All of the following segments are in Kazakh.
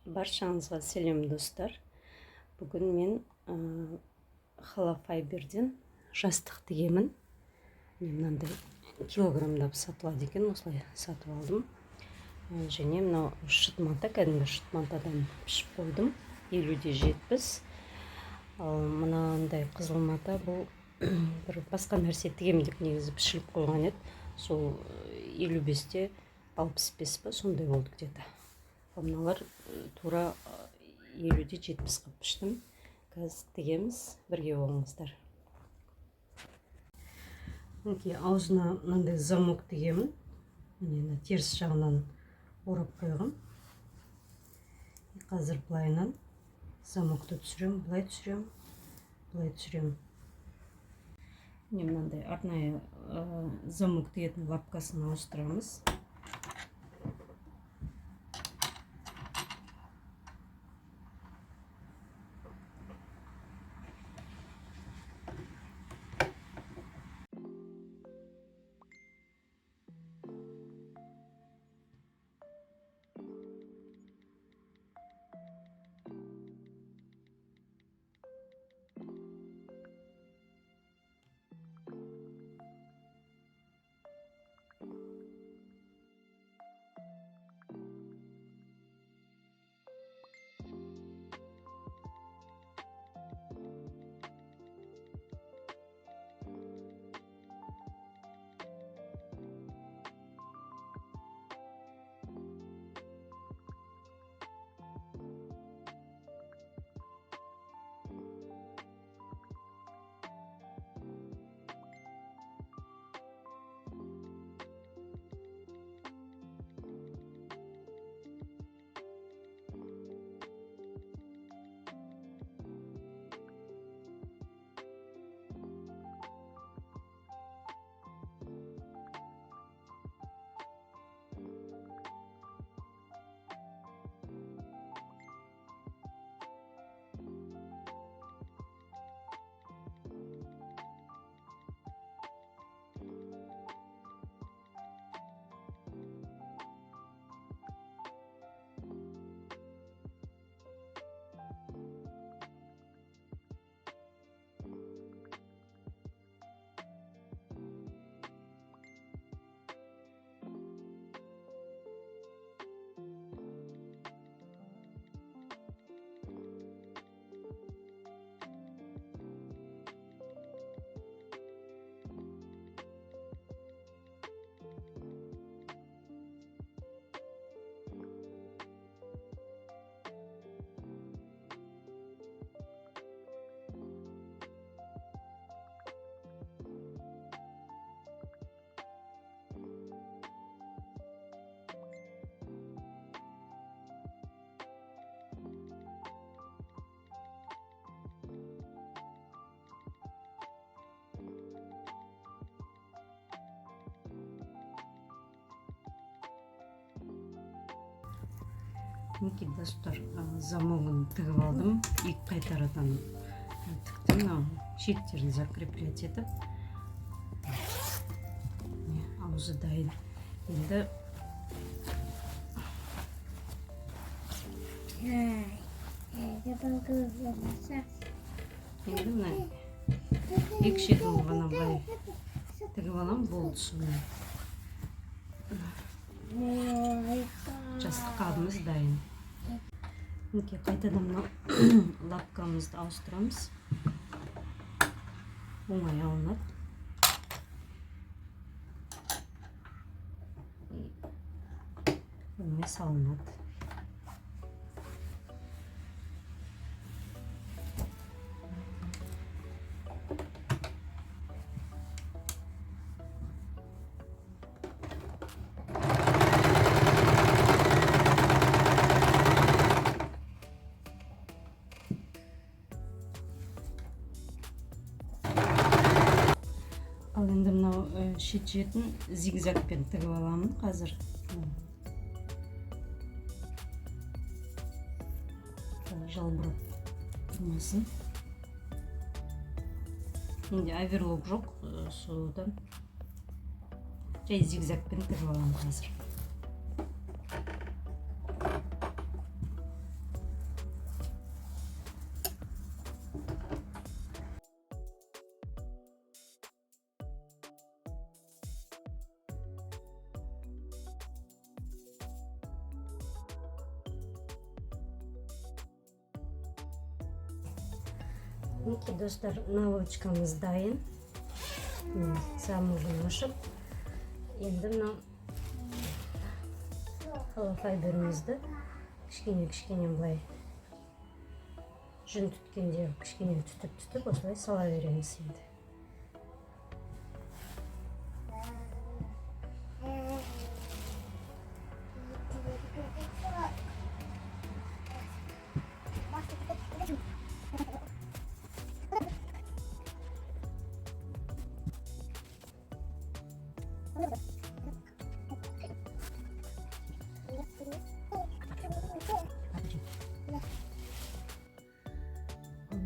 Баршаңызға сәлем достар. Бүгін мен Хала Файберден жастық тігемін. Мынандай килограммдап сатылады екен, осылай сатып алдым. Және мынау шыт-мата, кәдімгі шыт-матадан пішіп қойдым. 50-70. Ал мынандай қызыл мата бұл бір басқа нәрсе тігем деп негізі пішіліп қойған еді. Сол 55-те 65 па, сондай болды где-то. Мыналар тура 50-де 70 қылып піштім. Қазір тігеміз, бірге болыңыздар. Аузына мынандай замок тігемін. Мені теріс жағынан орап қойғым. Қазір былайынан замокты түсірем, былай түсірем, былай түсірем. Мынандай арнайы замок тігетін лапкасын ауыстырамыз. Мінекей достар, замогын тігіп алдым. Екі қайтарадан тіктім. Шеттерін закреплять етіп. Аузы дайын. Енді мына екі шетін ғана былай тігіп алам, болды сонымен. Жастық қабымыз дайын. Мінекей қайтадан лапкамызды ауыстырамыз. Оңай алынады. Оңай салынады. Ал енді мынау шет-шетін зигзагпен тігіп аламын қазір. Жалбырап тұрмасын. Енді оверлок жоқ, содан жай зигзагпен тігіп аламын қазір. Мінекей достар, наволочкамыз дайын. Самогын ашып, енді мына холофайберімізді кішкене былай жүн түткенде кішкене түтіп осылай сала береміз енді.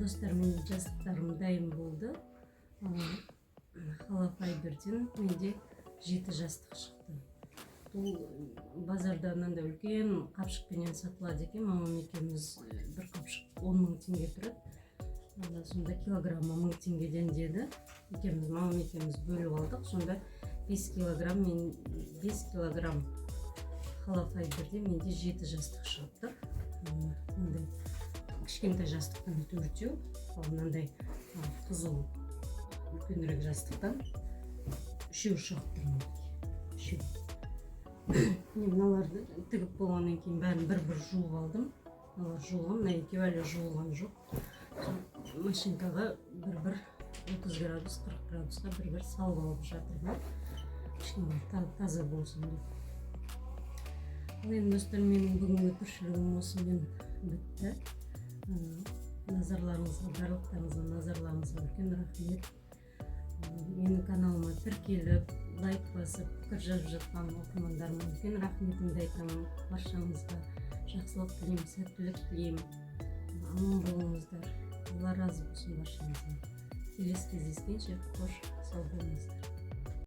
Достар, менің жастықтарым дайын болды. Холофайберден менде 7 жастық шықты. Бұл базарда мынандай үлкен қапшықпенен сатылады екен. Мамам екеуміз бір қапшық 10 000 теңге тұрады. Сонда килограммы 1000 теңгеден деді. Мамам екеуміз бөліп алдық. Сонда 5 килограмм холофайберде менде 7 жастық шығыпты. Мынандай кішкентай жастықтан төртеу, ал мынандай қызыл үлкенірек жастықтан үшеу шығыпты. Мыналарды тігіп болғаннан кейін бәрін бір жуып алдым. Мыналар жуылған, мына екеуі әлі жуылған жоқ. Машинкаға бір 30 градус, 40 градусқа бір салып алып жатырмын. Кішкене таза болсын деп. Ал енді достар, менің бүгінгі тіршілігім осымен бітті. Барлықтарыңызға назарларыңызға үлкен рахмет. Менің каналыма тіркеліп, лайк басып, пікір жазып жатқан оқырмандарыма үлкен рахметімді айтамын. Баршаңызға жақсылық тілеймін, сәттілік тілеймін. Аман болыңыздар. Алла разы болсын баршаңызға. Келесі кездескенше қош сау болыңыздар.